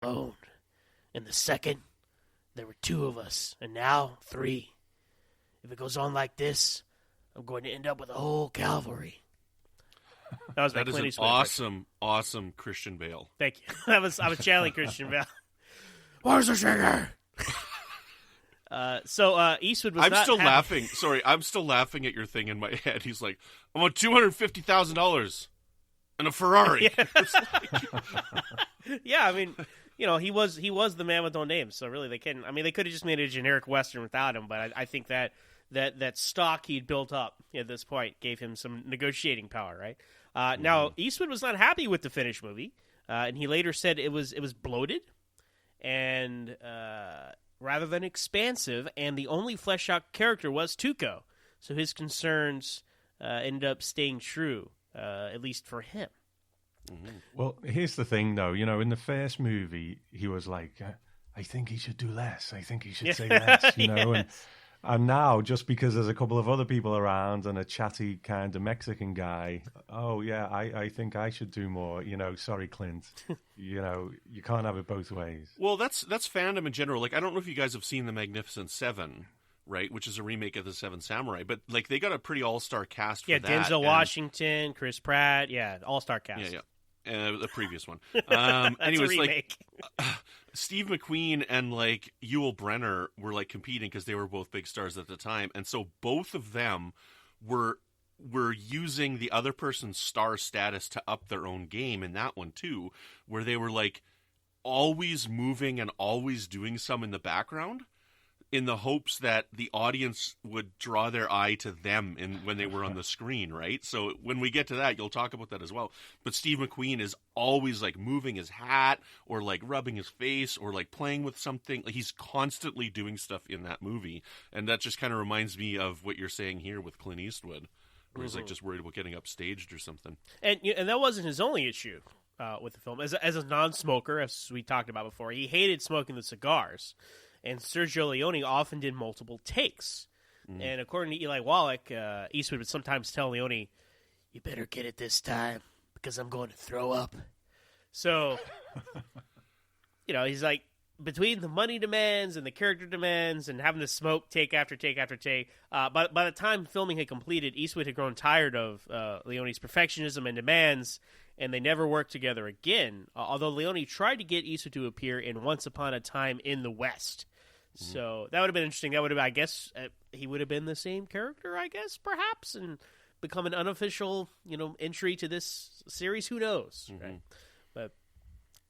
alone. In the second, there were 2 of us, and now 3. If it goes on like this, I'm going to end up with a whole cavalry. That was my That is Clint an Eastwood awesome Christian Bale. Thank you. I was channeling Christian Bale. Where's the sugar? So Eastwood was. I'm not still happy. laughing. Sorry, I'm still laughing at your thing in my head. He's like, I want $250,000 and a Ferrari. Yeah. Yeah, I mean, he was the man with no name. So really, they could have just made a generic Western without him. But I think that stock he'd built up at this point gave him some negotiating power, right? Now Eastwood was not happy with the finished movie, and he later said it was bloated and rather than expansive, and the only fleshed out character was Tuco. So his concerns ended up staying true, at least for him. Mm-hmm. Well, here's the thing, though. In the first movie, he was like, I think he should do less. I think he should say less, Yes. And now, just because there's a couple of other people around and a chatty kind of Mexican guy, I think I should do more. Sorry, Clint. You can't have it both ways. Well, that's fandom in general. Like, I don't know if you guys have seen The Magnificent Seven, right, which is a remake of The Seven Samurai, but like they got a pretty all-star cast for that. Yeah, Denzel Washington, Chris Pratt, all-star cast. Yeah. The previous one. That's anyways, a remake. Steve McQueen and like Yul Brynner were like competing because they were both big stars at the time, and so both of them were using the other person's star status to up their own game in that one too, where they were like always moving and always doing some in the background, in the hopes that the audience would draw their eye to them when they were on the screen, right? So when we get to that, you'll talk about that as well. But Steve McQueen is always like moving his hat or like rubbing his face or like playing with something. Like, he's constantly doing stuff in that movie. And that just kind of reminds me of what you're saying here with Clint Eastwood, where he's like just worried about getting upstaged or something. And that wasn't his only issue with the film. As a non-smoker, as we talked about before, he hated smoking the cigars. And Sergio Leone often did multiple takes. And according to Eli Wallach, Eastwood would sometimes tell Leone, "You better get it this time, because I'm going to throw up." So, he's like, between the money demands and the character demands and having to smoke take after take after take, by the time filming had completed, Eastwood had grown tired of Leone's perfectionism and demands, and they never worked together again, although Leone tried to get Eastwood to appear in Once Upon a Time in the West. So that would have been interesting. That would have, I guess, he would have been the same character, I guess, perhaps, and become an unofficial, entry to this series. Who knows, right? But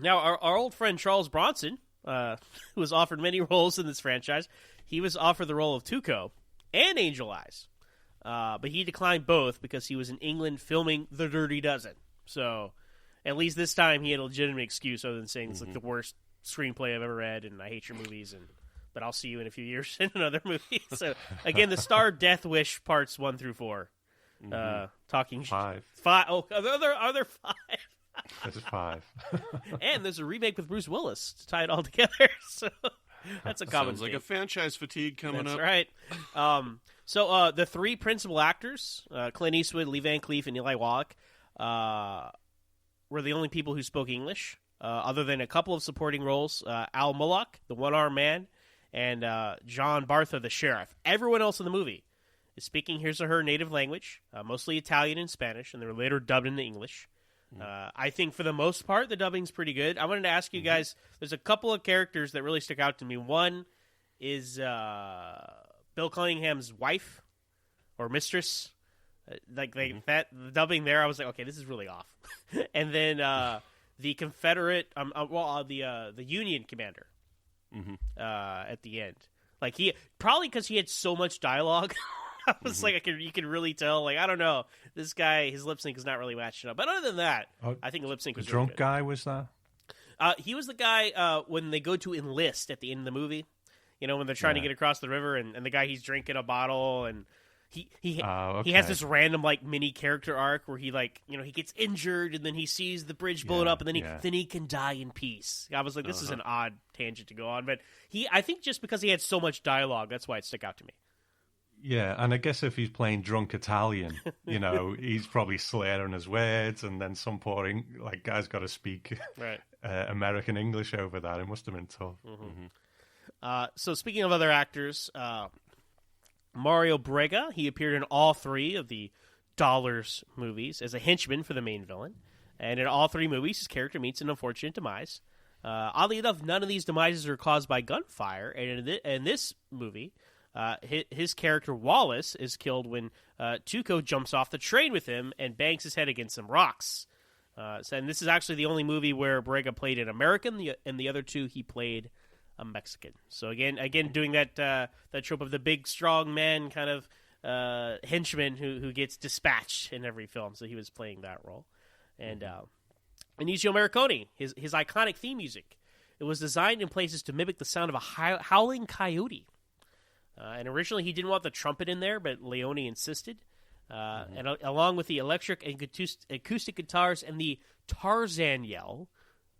now our old friend Charles Bronson, who was offered many roles in this franchise, he was offered the role of Tuco and Angel Eyes, but he declined both because he was in England filming The Dirty Dozen. So at least this time he had a legitimate excuse other than saying it's like the worst screenplay I've ever read and I hate your movies, but I'll see you in a few years in another movie. So again, the star Death Wish parts 1 through 4. Talking 5. 5. Oh, are there 5? This is 5. And there's a remake with Bruce Willis to tie it all together. So that's a common Sounds like theme. a franchise fatigue coming That's up. right. So the 3 principal actors, Clint Eastwood, Lee Van Cleef, and Eli Wallach, were the only people who spoke English, other than a couple of supporting roles, Al Mullock, the one-armed man, and John Bartha, the sheriff. Everyone else in the movie is speaking his or her native language, mostly Italian and Spanish, and they were later dubbed into English. I think for the most part, the dubbing's pretty good. I wanted to ask you guys, there's a couple of characters that really stick out to me. One is Bill Cunningham's wife or mistress. That the dubbing there, I was like, okay, this is really off. And then the Confederate, the Union commander at the end, like he probably because he had so much dialogue. I was like, you can really tell. Like, I don't know, this guy, his lip sync is not really matching up. But other than that, I think the lip sync was the drunk really good. guy was that? He was the guy when they go to enlist at the end of the movie. When they're trying to get across the river, and the guy, he's drinking a bottle, and he has this random like mini character arc where he he gets injured, and then he sees the bridge blown up, and then he can die in peace. I was like, this is an odd tangent to go on, but I think just because he had so much dialogue, that's why it stuck out to me. Yeah, and I guess if he's playing drunk Italian, he's probably slurring his words, and then some poor guy's got to speak. Right. American English over that. It must have been tough. So speaking of other actors, Mario Brega, he appeared in all three of the Dollars movies as a henchman for the main villain. And in all three movies, his character meets an unfortunate demise. Oddly enough, none of these demises are caused by gunfire. And in this movie, his character Wallace is killed when Tuco jumps off the train with him and bangs his head against some rocks. And this is actually the only movie where Brega played an American, and the other two he played a Mexican. So again, doing that trope of the big, strong man kind of henchman who gets dispatched in every film. So he was playing that role. And Ennio Morricone, his iconic theme music, it was designed in places to mimic the sound of a howling coyote. And originally he didn't want the trumpet in there, but Leone insisted. And along with the electric and acoustic guitars and the Tarzan yell,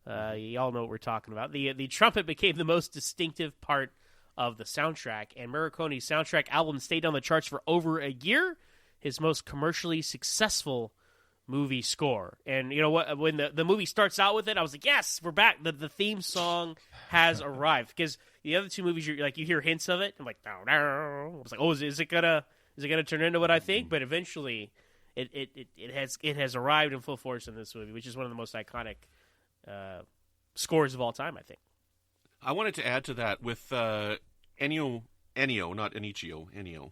you all know what we're talking about. The trumpet became the most distinctive part of the soundtrack, and Morricone's soundtrack album stayed on the charts for over a year, his most commercially successful movie score. And you know what? When the movie starts out with it, I was like, yes, we're back. The theme song has arrived, because the other two movies, you hear hints of it. I'm like, no. I was like, oh, is it gonna turn into what I think? But eventually, it has arrived in full force in this movie, which is one of the most iconic scores of all time, I think. I wanted to add to that with Ennio, not Ennio, Ennio.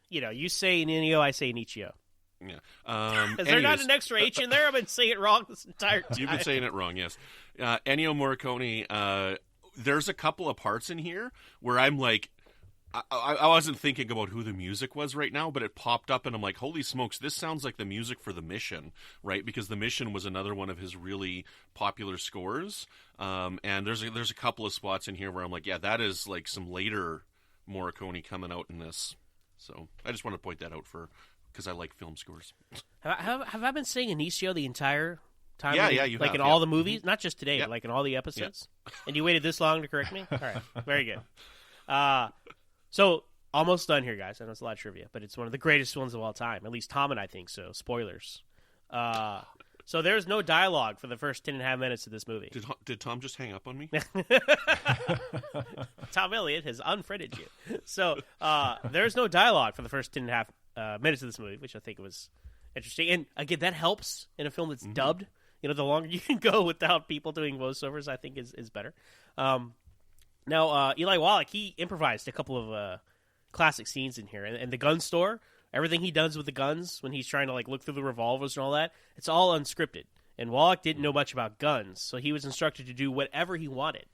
You know, you say Ennio, I say Ennio. Yeah. Is there not an extra H in there? I've been saying it wrong this entire time. You've been saying it wrong, yes. Ennio Morricone, there's a couple of parts in here where I'm like, I wasn't thinking about who the music was right now, but it popped up and I'm like, holy smokes, this sounds like the music for The Mission, right? Because The Mission was another one of his really popular scores. And there's a couple of spots in here where I'm like, yeah, that is like some later Morricone coming out in this. So I just want to point that out because I like film scores. Have I been saying Ennio the entire time? Yeah, you like have, in all the movies, not just today, Yeah. but like in all the episodes. And you waited this long to correct me? All right, very good. So almost done here, guys. I know it's a lot of trivia, but it's one of the greatest ones of all time. At least Tom and I think so. Spoilers. So there's no dialogue for the first 10.5 minutes of this movie. Did Tom just hang up on me? Tom Elliot has unfriended you. So there's no dialogue for the first 10.5 minutes of this movie, which I think was interesting. And again, that helps in a film that's dubbed. You know, the longer you can go without people doing voiceovers, I think is better. Now, Eli Wallach, he improvised a couple of classic scenes in here. And the gun store, everything he does with the guns when he's trying to like look through the revolvers and all that, it's all unscripted. And Wallach didn't know much about guns, so he was instructed to do whatever he wanted.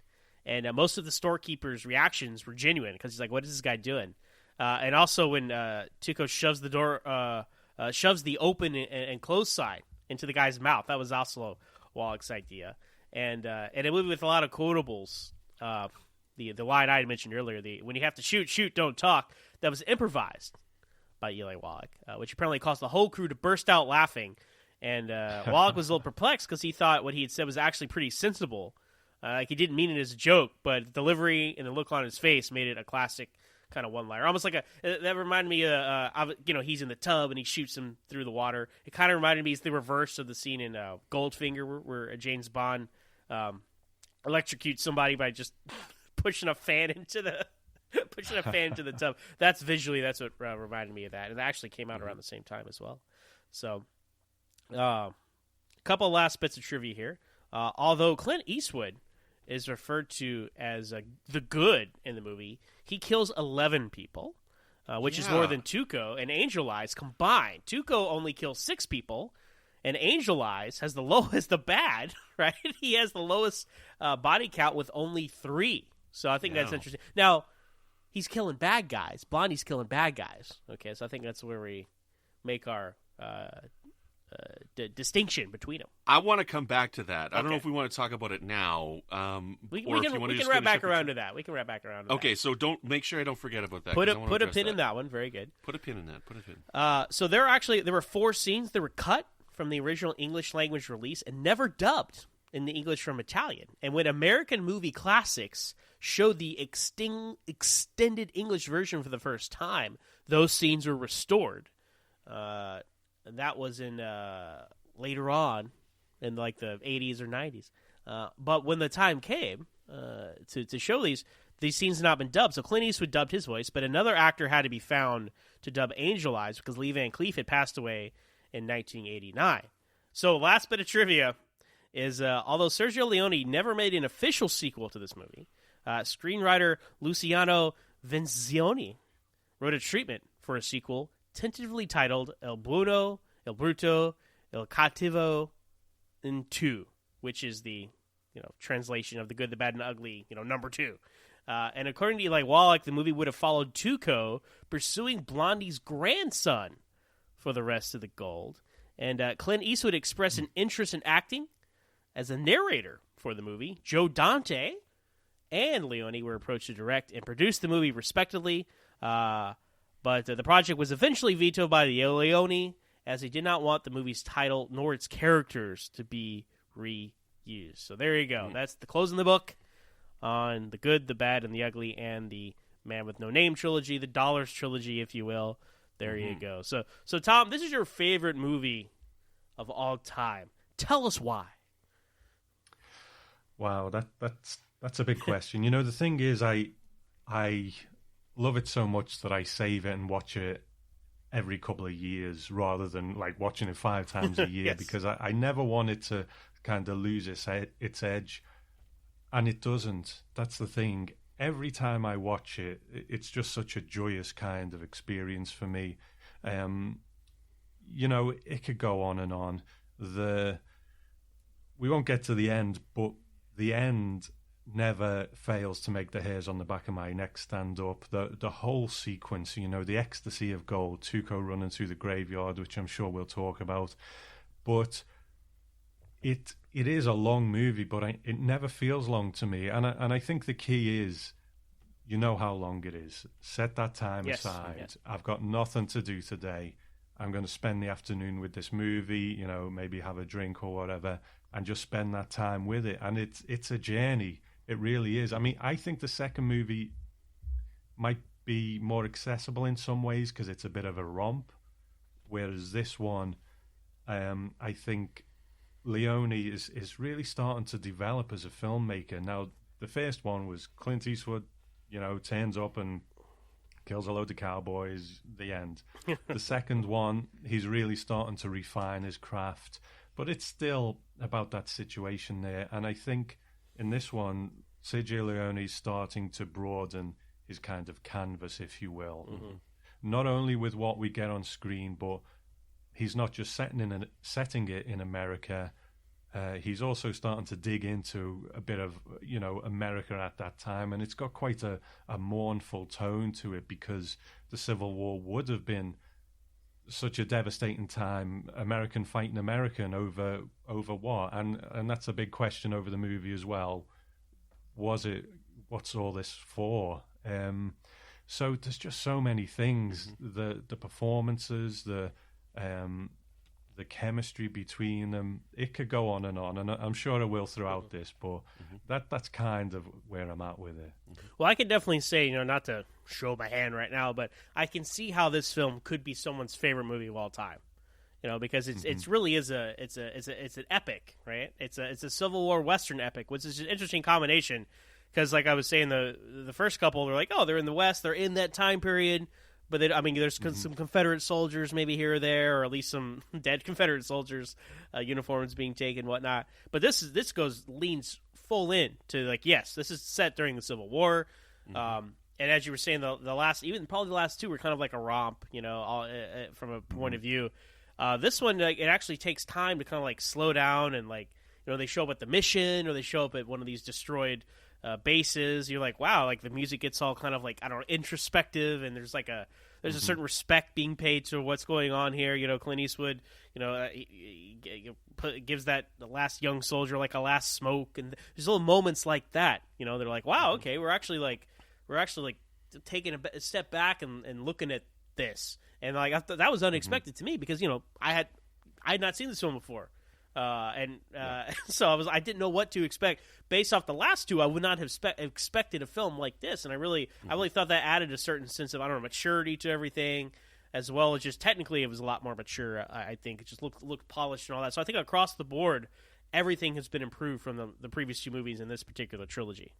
And most of the storekeeper's reactions were genuine, because he's like, what is this guy doing? And also when Tuco shoves the door, shoves the open and closed side into the guy's mouth, that was also Wallach's idea. And a movie with a lot of quotables. The line I had mentioned earlier, when you have to shoot, don't talk, that was improvised by Eli Wallach, which apparently caused the whole crew to burst out laughing. And Wallach was a little perplexed because he thought what he had said was actually pretty sensible. Like he didn't mean it as a joke, but the delivery and the look on his face made it a classic kind of one-liner. Almost like that reminded me of, he's in the tub and he shoots him through the water. It kind of reminded me, it's the reverse of the scene in Goldfinger where James Bond electrocutes somebody by just pushing a fan into the tub. That's what reminded me of that. And it actually came out around the same time as well. So, a couple of last bits of trivia here. Although Clint Eastwood is referred to as the good in the movie, he kills 11 people, which is more than Tuco and Angel Eyes combined. Tuco only kills 6 people, and Angel Eyes has the lowest, the bad, right? He has the lowest body count with only 3. So I think that's interesting. Now, he's killing bad guys. Blondie's killing bad guys. Okay, so I think that's where we make our distinction between them. I want to come back to that. I don't know if we want to talk about it now. We can wrap back around to that. We can wrap back around to that. Okay, so make sure I don't forget about that. Put a pin in that one. Very good. Put a pin in that. So there were 4 scenes that were cut from the original English language release and never dubbed in the English from Italian. And when American Movie Classics showed the extended English version for the first time, those scenes were restored. And that was in later on in like the 80s or 90s. But when the time came to show these scenes had not been dubbed. So Clint Eastwood dubbed his voice, but another actor had to be found to dub Angel Eyes because Lee Van Cleef had passed away in 1989. So last bit of trivia is although Sergio Leone never made an official sequel to this movie, screenwriter Luciano Vincioni wrote a treatment for a sequel tentatively titled El Bueno, El Bruto, El Cattivo in 2, which is the translation of the good, the bad, and the ugly, number 2. And according to Eli Wallach, the movie would have followed Tuco pursuing Blondie's grandson for the rest of the gold. And Clint Eastwood expressed an interest in acting as a narrator for the movie. Joe Dante and Leone were approached to direct and produce the movie respectively. But the project was eventually vetoed by the Leone, as he did not want the movie's title nor its characters to be reused. So there you go. That's the closing the book on the good, the bad, and the ugly, and the Man with No Name trilogy, the Dollars trilogy, if you will. There you go. So Tom, this is your favorite movie of all time. Tell us why. Wow, that's a big question. The thing is, I love it so much that I save it and watch it every couple of years rather than like watching it 5 times a year. Yes. Because I never want it to kind of lose its edge, and it doesn't. That's the thing. Every time I watch it, it's just such a joyous kind of experience for me. It could go on and on. We won't get to the end, but the end never fails to make the hairs on the back of my neck stand up. The whole sequence, the ecstasy of gold, Tuco running through the graveyard, which I'm sure we'll talk about. But it is a long movie, but it never feels long to me. And I think the key is, how long it is. Set that time aside. Yes. I've got nothing to do today. I'm going to spend the afternoon with this movie, maybe have a drink or whatever, and just spend that time with it. And it's a journey. It really is. I mean, I think the second movie might be more accessible in some ways because it's a bit of a romp, whereas this one, I think Leone is really starting to develop as a filmmaker. Now, the first one was Clint Eastwood, turns up and kills a load of cowboys, the end. The second one, he's really starting to refine his craft, but it's still about that situation there. And I think in this one, Sergio Leone is starting to broaden his kind of canvas, if you will. Mm-hmm. Not only with what we get on screen, but he's not just setting it in America. He's also starting to dig into a bit of, America at that time. And it's got quite a mournful tone to it because the Civil War would have been such a devastating time, American fighting American over what? And that's a big question over the movie as well. What's all this for? So there's just so many things. Mm-hmm. The performances, the chemistry between them. It could go on, and I'm sure it will throughout this, but that's kind of where I'm at with it. Well, I can definitely say, not to show my hand right now, but I can see how this film could be someone's favorite movie of all time. Because it's really is it's an epic, right? It's a Civil War Western epic, which is an interesting combination. Because, like I was saying, the first couple, they're like, oh, they're in the West, they're in that time period. But there's some Confederate soldiers maybe here or there, or at least some dead Confederate soldiers, uniforms being taken, whatnot. But this leans full in to like, yes, this is set during the Civil War, and as you were saying, the last, even probably the last two were kind of like a romp, from a point of view. This one, it actually takes time to kind of like slow down and like, they show up at the mission or they show up at one of these destroyed bases. You're like, wow, like the music gets all kind of like, I don't know, introspective, and there's like a certain respect being paid to what's going on here. Clint Eastwood, he gives the last young soldier like a last smoke, and there's little moments like that. They're like, wow, okay, we're actually taking a step back and looking at this, and like that was unexpected to me because I had not seen this film before. So I didn't know what to expect. Based off the last two, I would not have expected a film like this, and I really thought that added a certain sense of, maturity to everything, as well as just technically it was a lot more mature. I think it just looked polished and all that. So I think across the board, everything has been improved from the previous two movies in this particular trilogy.